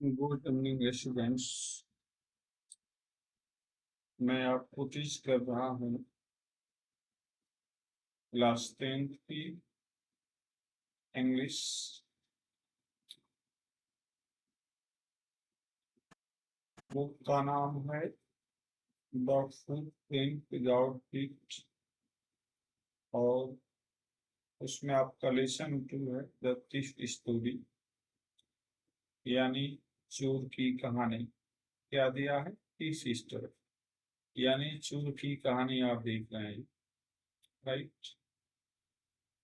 Good evening students. मैं आपको teach कर रहा हूँ क्लास 10th की इंग्लिश। बुक का नाम है द फुटप्रिंट विदाउट फीट और उसमें आपका लेसन 2 है द थीफ स्टोरी, यानी चोर की कहानी। क्या दिया है? थीफ स्टोरी यानी चोर की कहानी आप देख रहे हैं, राइट।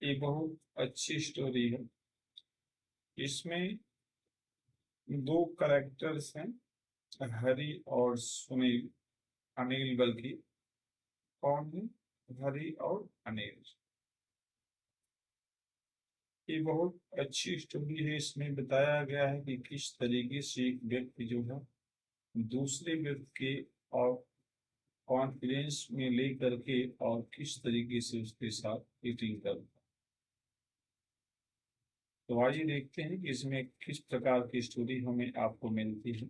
ये बहुत अच्छी स्टोरी है। इसमें दो करेक्टर्स हैं, हरी और सुनील। अनिल बल्कि कौन है? हरी और अनिल। ये बहुत अच्छी स्टोरी है। इसमें बताया गया है कि किस तरीके से एक व्यक्ति जो है दूसरे व्यक्ति के और कॉन्फिडेंस में लेकर के और किस तरीके से उसके साथ चीटिंग करता है। तो आइए देखते हैं कि इसमें किस प्रकार की स्टोरी हमें आपको मिलती है।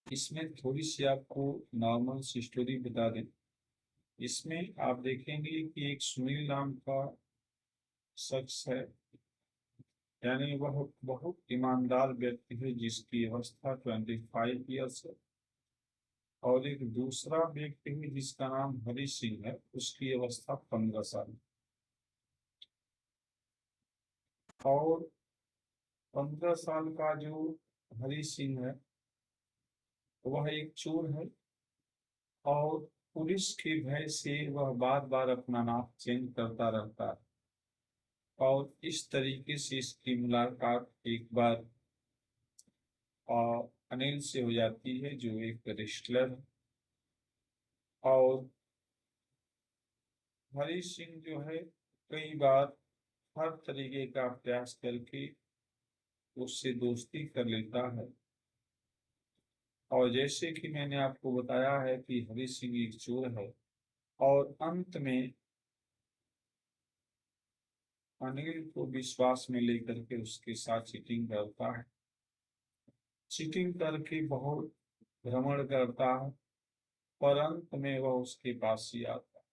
इसमें थोड़ी सी आपको नॉर्मल सी स्टोरी बता दें। इसमें आप देखेंगे कि एक सुनील नाम का शख्स है, यानी वह बहुत ईमानदार व्यक्ति है जिसकी अवस्था 25 ईयर्स है। और एक दूसरा व्यक्ति है जिसका नाम हरि सिंह है, उसकी अवस्था 15 साल। और 15 साल का जो हरि सिंह है वह एक चोर है और पुलिस के भय से वह बार बार अपना नाम चेंज करता रहता है। और इस तरीके से इसकी मुलाकात एक बार अनिल से हो जाती है जो एक रेस्लर है। और हरी सिंह जो है कई बार हर तरीके का प्रयास करके उससे दोस्ती कर लेता है। और जैसे कि मैंने आपको बताया है कि हरी सिंह एक चोर है और अंत में अनिल को विश्वास में लेकर के उसके साथ चीटिंग करता है। चीटिंग करके बहुत भ्रमण करता है पर अंत में वह उसके पास ही आता है।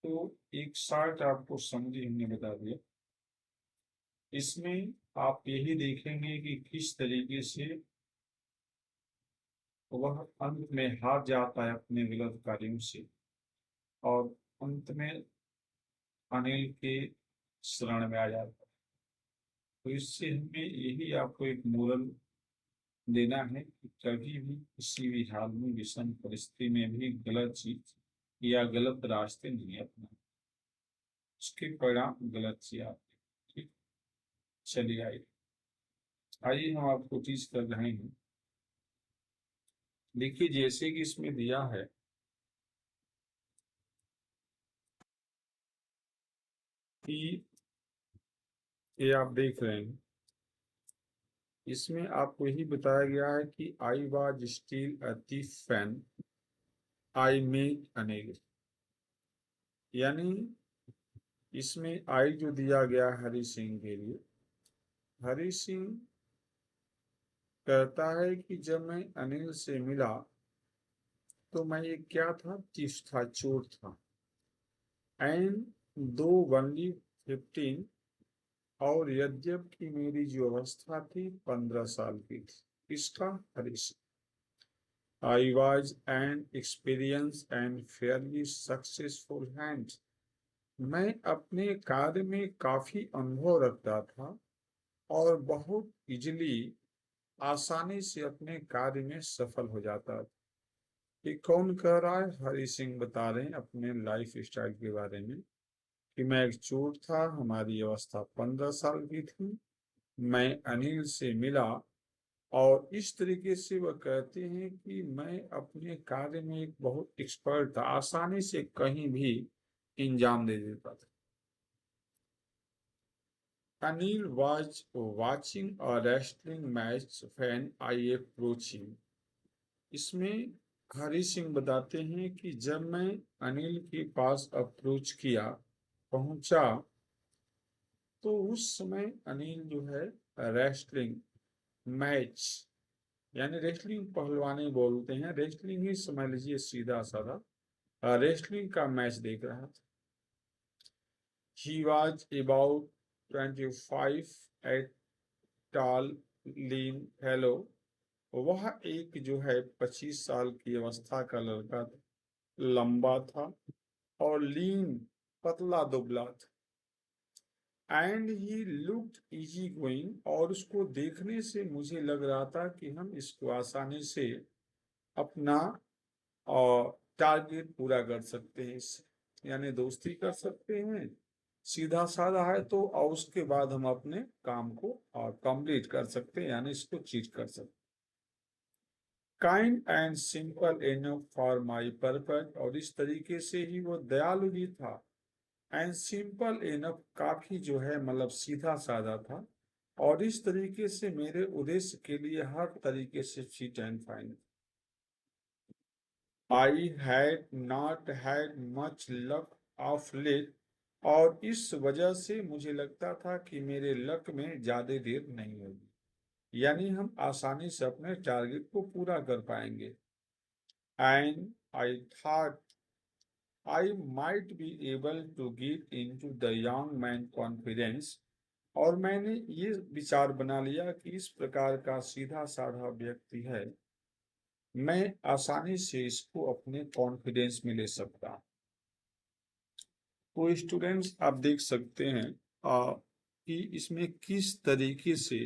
तो एक शार्ट आपको समझी हमने बता दिया। इसमें आप यही देखेंगे कि किस तरीके से वह अंत में हार जाता है अपने गलत कार्यों से और अंत में अनिल के शरण में आ जाता है। तो इससे हमें यही आपको एक मोरल देना है कि कभी भी किसी भी हाल में विषम परिस्थिति में भी गलत चीज या गलत रास्ते नहीं अपना, उसके परिणाम गलत से आते हैं। ठीक। चलिए आइए आइए हम आपको चीज कर रहे हैं। देखिए जैसे कि इसमें दिया है कि ये आप देख रहे हैं, इसमें आपको यही बताया गया है कि I was still a thief fan I make Anil. यानी इसमें आई जो दिया गया हरि सिंह के लिए, हरि सिंह कहता है कि जब मैं अनिल से मिला तो मैं ये क्या था? चीफ था, चोर था। एंड दो ओनली 15, और यद्यपि मेरी जो अवस्था थी 15 साल की थी। इसका Hari Singh, I was an experienced and fairly successful hand। मैं अपने कार्य में काफी अनुभव रखता था और बहुत इजली आसानी से अपने कार्य में सफल हो जाता था। ये कौन कह रहा है? हरि सिंह बता रहे हैं अपने लाइफ स्टाइल के बारे में कि मैं एक चोर था, हमारी अवस्था 15 साल की थी, मैं अनिल से मिला और इस तरीके से वह कहते हैं कि मैं अपने कार्य में एक बहुत एक्सपर्ट था, आसानी से कहीं भी इंजाम दे देता था। Anil was watching a wrestling match when I approached him। इसमें हरि सिंह बताते हैं कि जब मैं अनिल के पास अप्रोच किया, पहुंचा, तो उस समय अनिल जो है रेसलिंग मैच, यानी रेसलिंग पहलवानी बोलते हैं, रेसलिंग ही समझ लीजिए सीधा साधा, रेसलिंग का मैच देख रहा था। He was about 25 at tall, lean fellow. वह एक जो है 25 साल की अवस्था का लड़का था, लंबा था और लीन, पतला दुबला था। And he looked easy going, और उसको देखने से मुझे लग रहा था कि हम इसको आसानी से अपना टारगेट पूरा कर सकते हैं, इससे यानी दोस्ती कर सकते हैं, सीधा साधा है तो, और उसके बाद हम अपने काम को कंप्लीट कर सकते हैं, यानी इसको चीट कर सकते हैं। Kind and simple enough for my purpose, और इस तरीके से ही वो दयालु भी था, एंड सिंपल इनफ, काफी जो है मतलब सीधा साधा था, और इस तरीके से मेरे उद्देश्य के लिए हर तरीके से fit and fine. I had not had much luck of late, और इस वजह से मुझे लगता था कि मेरे लक में ज्यादा देर नहीं होगी, यानी हम आसानी से अपने टारगेट को पूरा कर पाएंगे। And I thought I might be able to get into the young man confidence, और मैंने ये विचार बना लिया कि इस प्रकार का सीधा साधा व्यक्ति है, मैं आसानी से इसको अपने कॉन्फिडेंस में ले सकता हूँ। तो स्टूडेंट्स आप देख सकते हैं कि इसमें किस तरीके से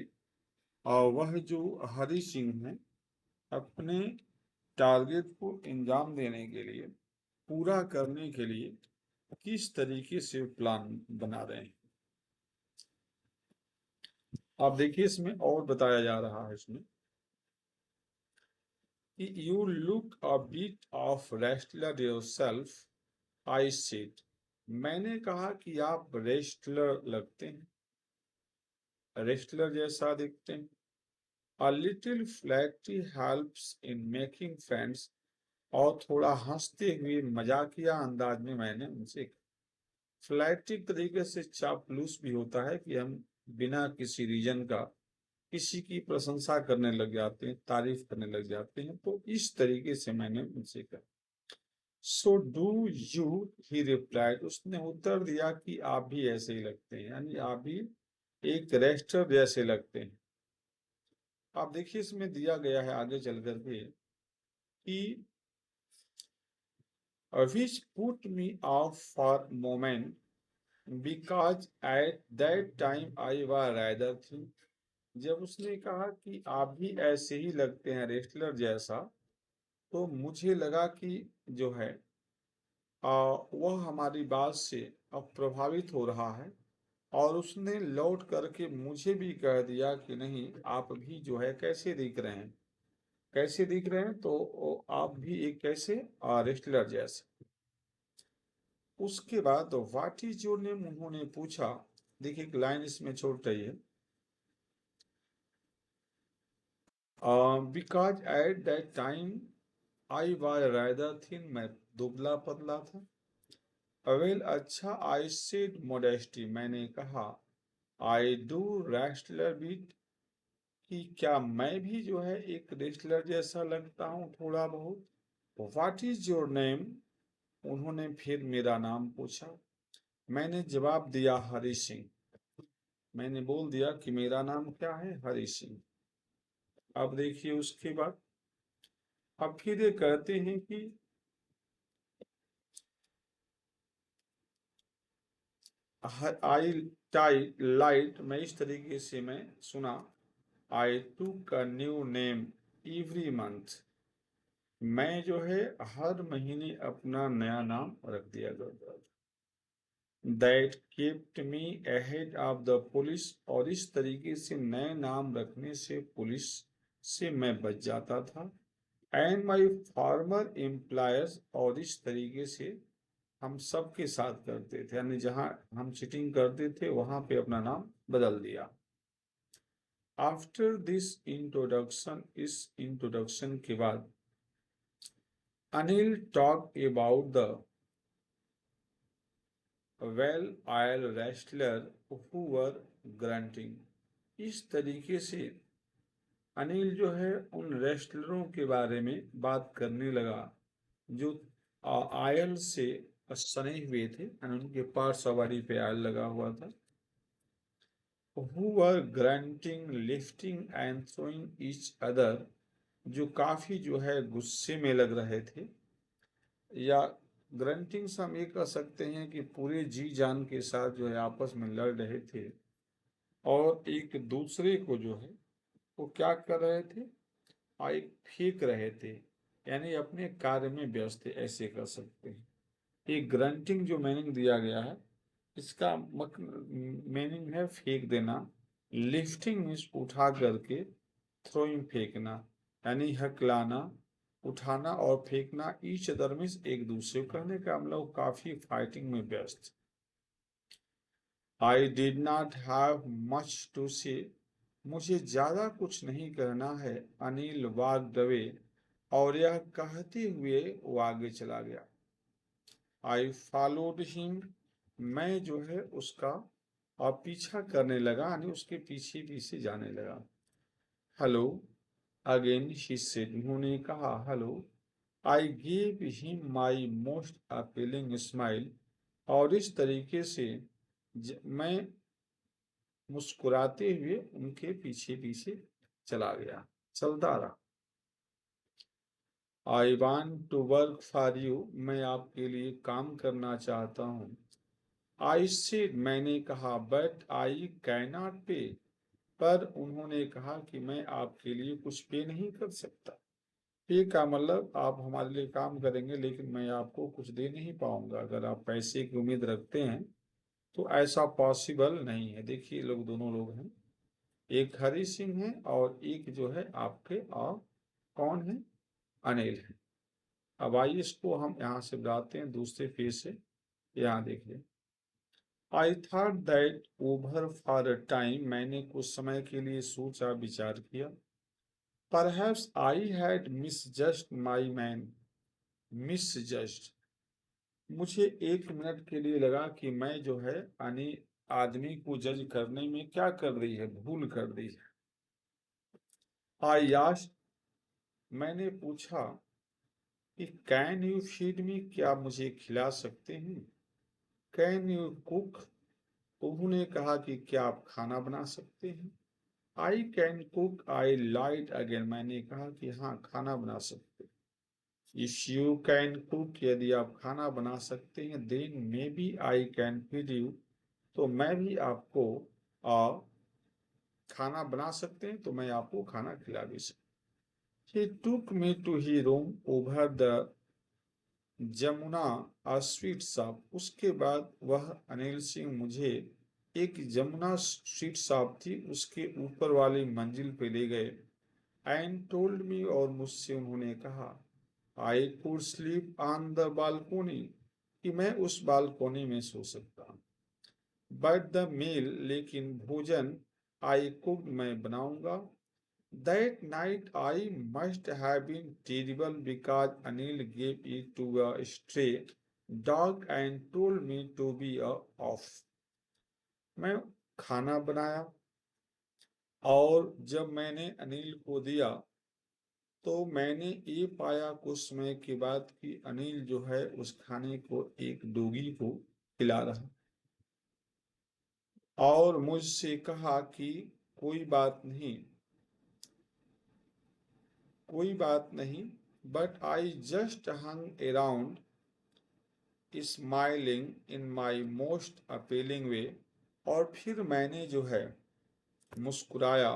वह जो हरि सिंह है अपने टारगेट को अंजाम देने के लिए, पूरा करने के लिए किस तरीके से प्लान बना रहे हैं। आप देखिए इसमें और बताया जा रहा है इसमें कि you look a bit of wrestler yourself, I said, मैंने कहा कि आप रेस्टलर लगते हैं, रेस्टलर जैसा दिखते हैं। A little flattery helps in making friends, और थोड़ा हंसते हुए मजाकिया अंदाज में मैंने उनसे, फ्लैटरी तरीके से चापलूस भी होता है कि हम बिना किसी रीजन का किसी की प्रशंसा करने लग जाते हैं, तारीफ करने लग जाते हैं, तो इस तरीके से मैंने उनसे कहा। So do you, he replied, उसने उत्तर दिया कि आप भी ऐसे ही लगते हैं, यानी आप भी एक रेस्टर जैसे लगते हैं। आप देखिए इसमें दिया गया है आगे चल करके कि which put me off for moment because at that time I was rather thin, जब उसने कहा कि आप भी ऐसे ही लगते हैं रेस्लर जैसा, तो मुझे लगा कि जो है वह हमारी बात से अब प्रभावित हो रहा है, और उसने लौट करके मुझे भी कह दिया कि नहीं, आप भी जो है कैसे दिख रहे हैं, कैसे दिख रहे हैं, तो आप भी एक कैसे रेस्लर जैसे। उसके बाद व्हाट इज योर नेम, उन्होंने पूछा। देखिए एक लाइन इसमें छोड़ रही है, because at that time I was rather thin, मैं दुबला पतला था। वेल अच्छा, आई सेड मोडेस्टी, मैंने कहा, आई डू रेस्लर बीट, कि क्या मैं भी जो है एक रेस्लर जैसा लगता हूँ थोड़ा बहुत। व्हाट इज योर नेम, उन्होंने फिर मेरा नाम पूछा। मैंने जवाब दिया हरि सिंह, मैंने बोल दिया कि मेरा नाम क्या है, हरि सिंह। अब देखिए उसके बाद अब फिर ये कहते हैं कि आई टाई लाइट, मैं इस तरीके से मैं सुना, आई टूक a new name every month, मैं जो है हर महीने अपना नया नाम रख दिया करता था। That kept me ahead of the police, और इस तरीके से नए नाम रखने से पुलिस से मैं बच जाता था। एंड माई फॉर्मर एम्प्लॉयर्स, और इस तरीके से हम सबके साथ करते थे, यानी जहां हम चीटिंग करते थे वहां पे अपना नाम बदल दिया। आफ्टर दिस इंट्रोडक्शन, इस इंट्रोडक्शन के बाद Anil talk about the well oil wrestler who were grunting. इस तरीके से अनिल जो है उन रेस्लरों के बारे में बात करने लगा जो आयल से सने हुए थे, उनके पार सवारी पे आयल लगा हुआ था। Who were grunting, lifting and throwing each other, जो काफी जो है गुस्से में लग रहे थे, या ग्रंटिंग से हम ये कह सकते हैं कि पूरे जी जान के साथ जो है आपस में लड़ रहे थे और एक दूसरे को जो है वो क्या कर रहे थे, एक फेंक रहे थे, यानी अपने कार्य में व्यस्त थे, ऐसे कर सकते हैं। एक ग्रंटिंग जो मीनिंग दिया गया है इसका मीनिंग है फेंक देना। लिफ्टिंग मीन्स उठा करके, थ्रोइंग फेंकना, यानी हकलाना, उठाना और फेंकना। ईच अदर मीन्स एक दूसरे को, कहने का हम लोग काफी फाइटिंग में व्यस्त। I did not have much to say, मुझे ज्यादा कुछ नहीं कहना है। अनिल वॉक्ड अवे, और यह कहते हुए वो आगे चला गया। आई फॉलोड हिम, मैं जो है उसका और पीछा करने लगा, यानी उसके पीछे पीछे जाने लगा। हेलो अगेन शी सेड, उन्होंने कहा hello. I gave him my most appealing smile, और इस तरीके से मैं मुस्कुराते हुए उनके पीछे पीछे चला गया, चलता रहा। I want to work for you, मैं आपके लिए काम करना चाहता हूँ। आई सेड, मैंने कहा, बट आई कैन नॉट पे, पर उन्होंने कहा कि मैं आपके लिए कुछ पे नहीं कर सकता। पे का मतलब आप हमारे लिए काम करेंगे लेकिन मैं आपको कुछ दे नहीं पाऊंगा। अगर आप पैसे की उम्मीद रखते हैं तो ऐसा पॉसिबल नहीं है। देखिए लोग, दोनों लोग हैं, एक हरि सिंह है और एक जो है आपके और कौन है, अनिल है। अब आइए इसको हम यहाँ से बताते हैं दूसरे पेज से। यहाँ देखिए, I thought that over for a time, मैंने कुछ समय के लिए सोचा विचार किया। Perhaps I had misjudged my man, misjudged, मुझे एक मिनट के लिए लगा कि मैं जो है यानी आदमी को जज करने में क्या कर रही है, भूल कर दी है। आई आस्क्ड, मैंने पूछा कि कैन यू फीड मी, क्या मुझे खिला सकते हैं। कैन यू कुक, उन्होंने कहा कि क्या आप खाना बना सकते हैं। I can cook, I lied again, मैंने कहा कि हाँ खाना बना सकते हैं। इफ यू कैन कुक, यदि आप खाना बना सकते हैं, then maybe I can feed you, तो मैं भी आपको खाना बना सकते हैं, तो मैं आपको खाना खिला भी सकता। He took me to his room over the Jamuna a sweet shop, उसके बाद वह अनिल सिंह मुझे एक जमुना स्वीट शॉप थी उसके ऊपर वाली मंजिल पे ले गए। एंड टोल्ड मी, और मुझसे उन्होंने कहा, I could sleep on the balcony, कि मैं उस बालकोनी में सो सकता हूँ। बट द मील, लेकिन भोजन, आई कुड, मैं बनाऊंगा। That night I must have been terrible because Anil gave it to a stray dog and told me to be a off. मैं खाना बनाया और जब मैंने अनिल को दिया तो मैंने ये पाया कुछ समय के बाद कि अनिल जो है उस खाने को एक डोगी को खिला रहा, और मुझसे कहा कि कोई बात नहीं, कोई बात नहीं, but I just hung around smiling in my most appealing way, और फिर मैंने जो है मुस्कुराया।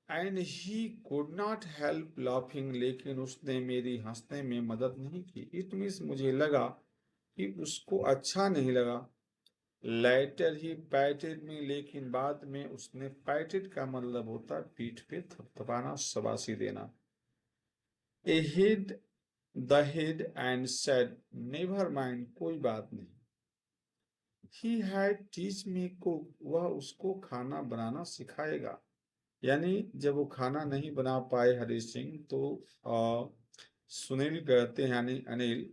And he could not help laughing, लेकिन उसने मेरी हंसने में मदद नहीं की। इट मीन्स मुझे लगा कि उसको अच्छा नहीं लगा। लेटर ही पैटेड मी, लेकिन बाद में उसने, पैटेड का मतलब होता है पीठ पे थपथपाना, शाबाशी देना। He hit the head and said, never mind, कोई बात नहीं। He had teach me cook, वह उसको खाना बनाना सिखाएगा। यानी जब वो खाना नहीं बना पाए हरि सिंह तो सुनील कहते हैं यानी अनिल,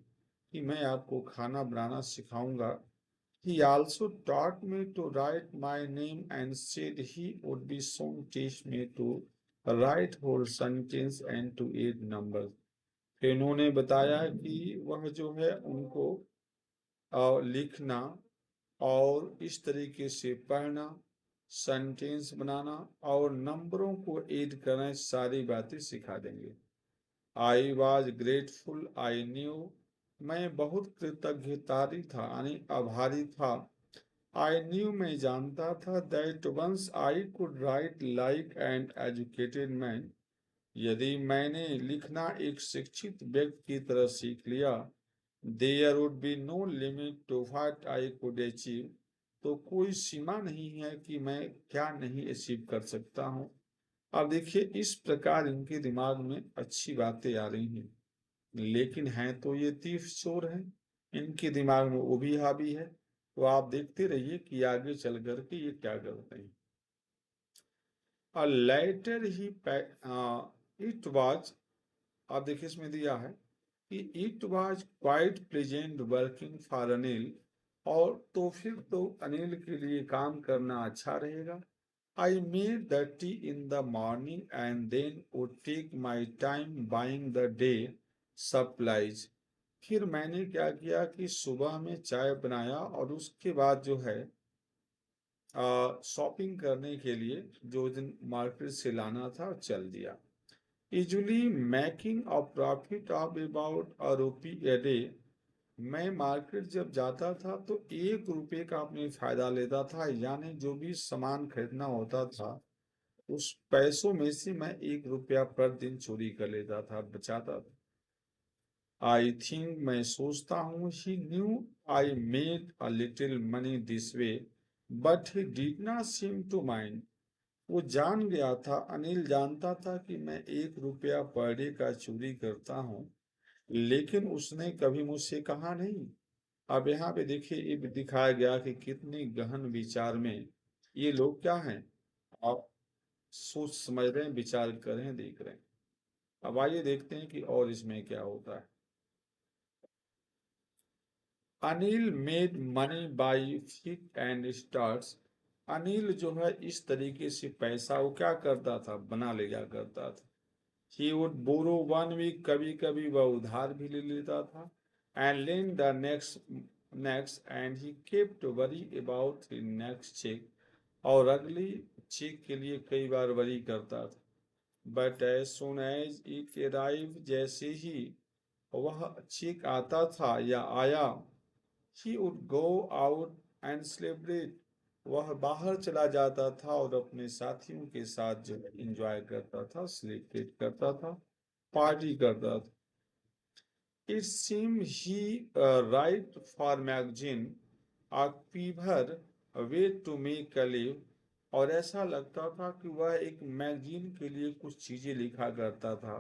कि मैं आपको खाना बनाना सिखाऊंगा। He also taught me to write my name and said he would be soon teach me to write whole sentence and to add numbers. फिर इन्होंने बताया कि वह जो है उनको लिखना और इस तरीके से पढ़ना, सेंटेंस बनाना और नंबरों को ऐड करना, सारी बातें सिखा देंगे। I was grateful, I knew, मैं बहुत कृतज्ञतारी था यानी आभारी था। आई न्यू, मैं जानता था, that once I could write like an educated man, यदि मैंने लिखना एक शिक्षित व्यक्ति की तरह सीख लिया, there would be no limit to what I could achieve, तो कोई सीमा नहीं है कि मैं क्या नहीं अचीव कर सकता हूँ। अब देखिए इस प्रकार इनके दिमाग में अच्छी बातें आ रही हैं, लेकिन हैं तो ये तीर चोर हैं, इनके दिमाग में वो भी हावी है। तो आप देखते रहिए कि आगे चल करके ये क्या करते हैं। लेटर ही इट वाज, आप देखिए इसमें दिया है कि it was quite pleasant working for Anil, और तो फिर तो अनिल के लिए काम करना अच्छा रहेगा। I made the tea in the morning and then would take my time buying the day supplies. फिर मैंने क्या किया कि सुबह में चाय बनाया और उसके बाद जो है शॉपिंग करने के लिए जो दिन मार्केट से लाना था चल दिया। Usually making a profit of about a rupee a day, मैं मार्केट जब जाता था तो 1 रुपये का अपने फायदा लेता था, यानी जो भी सामान खरीदना होता था उस पैसों में से मैं 1 रुपया पर दिन चोरी कर लेता था, बचाता था। आई थिंक, मैं सोचता हूँ, he knew I made a little money this way but he did not seem to mind, वो जान गया था, अनिल जानता था कि मैं 1 रुपया पर डे का चोरी करता हूँ, लेकिन उसने कभी मुझसे कहा नहीं। अब यहाँ पे देखिए ये भी दिखाया गया कि कितने गहन विचार में ये लोग क्या हैं, आप सोच समझ रहे हैं, विचार कर रहे हैं, देख रहे हैं। अब आइए देखते हैं कि और इसमें क्या होता है। Anil made money by fit and starts, Anil जो है इस तरीके से पैसा वो क्या करता था, बना लिया करता था। ही वुड बोरो 1 वीक, कभी कभी वह उधार भी ले लेता था, and lend the next and he kept worry about the next check, और अगली चेक के लिए कई बार वरी करता था। But as soon as it arrive, जैसे ही वह चेक आता था या आया, he would go out and celebrate, वह बाहर चला जाता था और अपने साथियों के साथ जो एंजॉय करता था, सेलिब्रेट करता था, पार्टी करता था। It seem he write for magazine a quicker way to make a live, और ऐसा लगता था कि वह एक मैगजीन के लिए कुछ चीजें लिखा करता था,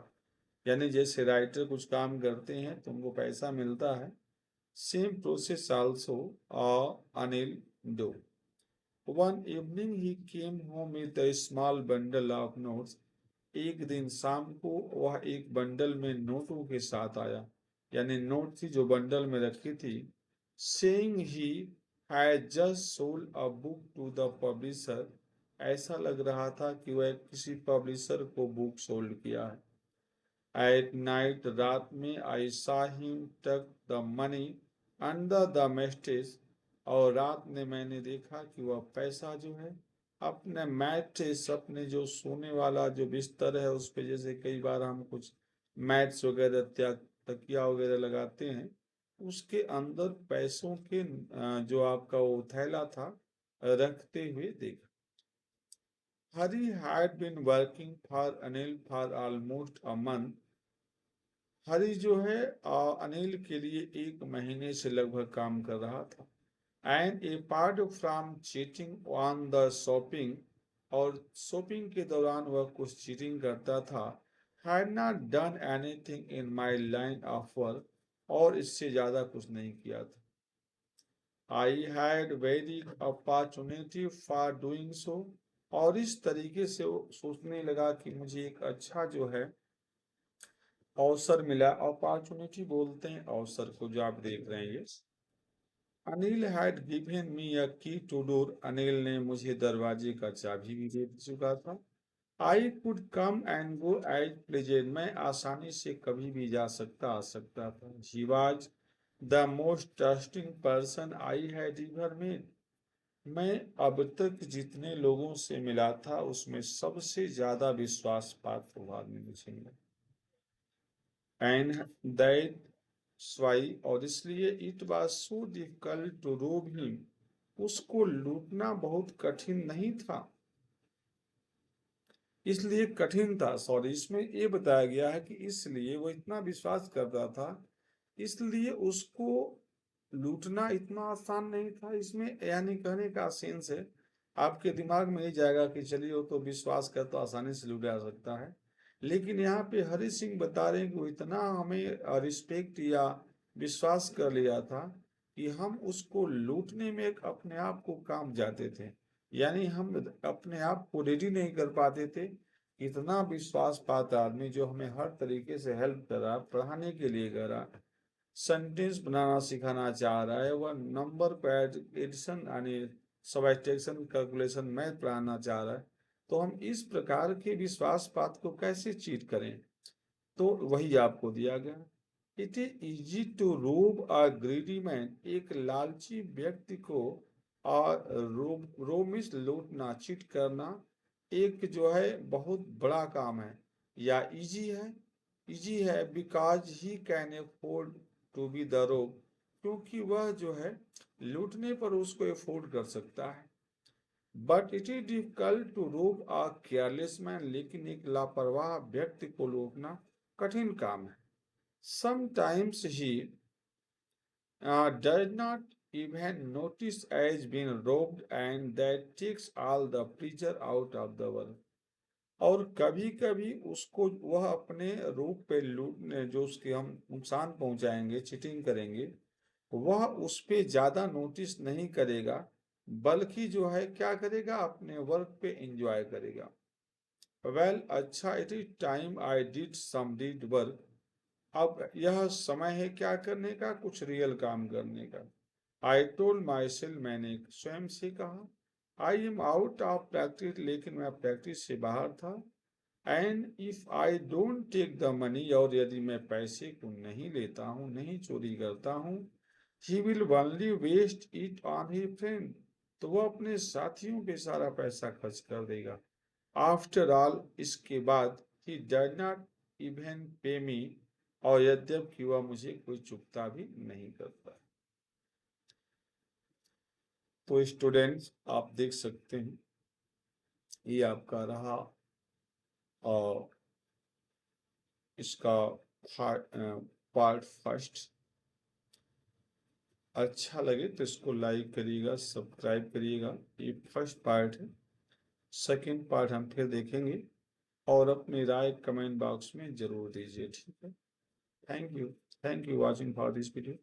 यानी जैसे राइटर कुछ काम करते हैं तो उनको पैसा मिलता है, same process also Anil do. One evening he came home with a small bundle of notes, एक दिन शाम को वह एक बंडल में नोटों के साथ आया, यानी नोट थी जो बंडल में रखी थी। Saying he had just sold a book to the publisher, ऐसा लग रहा था कि वह किसी पब्लिशर को बुक सोल्ड किया है। एट नाइट, रात में, आई सॉ हिम टक the money under the mattress, और रात में मैंने देखा कि वह पैसा जो है अपने मैट्रेस, अपने जो सोने वाला जो बिस्तर है उस पे, जैसे कई बार हम कुछ मैट्स वगैरह तकिया वगैरह लगाते हैं, उसके अंदर पैसों के जो आपका वो थैला था रखते हुए देखा। Hari had been working for Anil for almost a month, Hari जो है अनिल के लिए 1 महीने से लगभग काम कर रहा था। And A part from cheating on the shopping, और शॉपिंग के दौरान वह कुछ चीटिंग करता था। Had not done anything in my line of work, और इससे ज्यादा कुछ नहीं किया था। I had very opportunity for doing so, और इस तरीके से वो सोचने लगा कि मुझे एक अच्छा जो है अवसर मिला, अपॉर्चुनिटी बोलते हैं अवसर को, जो आप देख रहे हैं ये। अनिल हैड गिवन मी अ की टू डोर, अनिल ने मुझे दरवाजे का चाबी भी दे चुका था। I could come and go as pleasant, मैं आसानी से कभी भी जा सकता आ सकता था। He was the most trusting person I had ever met, मैं अब तक जितने लोगों से मिला था उसमें सबसे ज्यादा विश्वास पात्र आदमी मुझे मिला। एंड दैट्स व्हाई, और इसलिए it was so difficult to rob him, उसको लूटना बहुत कठिन नहीं था। इसलिए कठिन था, सॉरी, इसमें ये बताया गया है कि इसलिए वो इतना विश्वास करता था, इसलिए उसको लूटना इतना आसान नहीं था। इसमें यानी कहने का सेंस है, आपके दिमाग में नहीं जाएगा कि चलिए वो तो विश्वास कर तो आसानी से लूटा जा सकता है, लेकिन यहाँ पे हरि सिंह बता रहे हैं कि वो इतना हमें रिस्पेक्ट या विश्वास कर लिया था कि हम उसको लूटने में एक अपने आप को काम जाते थे, यानी हम अपने आप को रेडी नहीं कर पाते थे। इतना विश्वास पाता आदमी जो हमें हर तरीके से हेल्प कर रहा, पढ़ाने के लिए कर रहा, सेंटेंस बनाना सिखाना चाह रहा है, वह नंबर को एडिशन यानी सब्ट्रैक्शन कैलकुलेशन मैथ पढ़ाना चाह रहा है, तो हम इस प्रकार के विश्वास पात को कैसे चीट करें? तो वही आपको दिया गया। It is easy to rob a greedy man, एक लालची व्यक्ति को रोब मीन्स लूटना, चीट करना एक जो है बहुत बड़ा काम है, या इजी है because he can afford to be the rob, क्योंकि वह जो है लूटने पर उसको अफोर्ड कर सकता है। But it is difficult to rob a careless man, लेकिन एक लापरवाह व्यक्ति को लूटना कठिन काम है। Sometimes he does not even notice as being robbed, and that takes all the pleasure out of the world, और कभी कभी उसको वह अपने रूप पे लूटने, जो उसके हम नुकसान पहुंचाएंगे, चीटिंग करेंगे, वह उस पे ज्यादा नोटिस नहीं करेगा, बल्कि जो है क्या करेगा, अपने वर्क पे एंजॉय करेगा। वेल अच्छा, it is time I did some did work, अब यह समय है क्या करने का, कुछ रियल काम करने का। आई टोल्ड माई सेल्फ, मैंने स्वयं से कहा। I am out of practice, लेकिन मैं प्रैक्टिस से बाहर था। And if I don't take the money, और यदि मैं पैसे को नहीं लेता हूँ, नहीं चोरी करता हूँ, he will only waste it on he friend, तो वो अपने साथियों पे सारा पैसा खर्च कर देगा। आफ्टर ऑल, इसके बाद, ही डज नॉट इवन पे मी, और यद्यपि वह मुझे कोई चुकता भी नहीं करता। तो स्टूडेंट्स आप देख सकते हैं, ये आपका रहा और इसका पार्ट फर्स्ट। अच्छा लगे तो इसको लाइक करिएगा, सब्सक्राइब करिएगा। ये फर्स्ट पार्ट है, सेकंड पार्ट हम फिर देखेंगे, और अपनी राय कमेंट बॉक्स में जरूर दीजिए, ठीक है। Thank you watching for this video.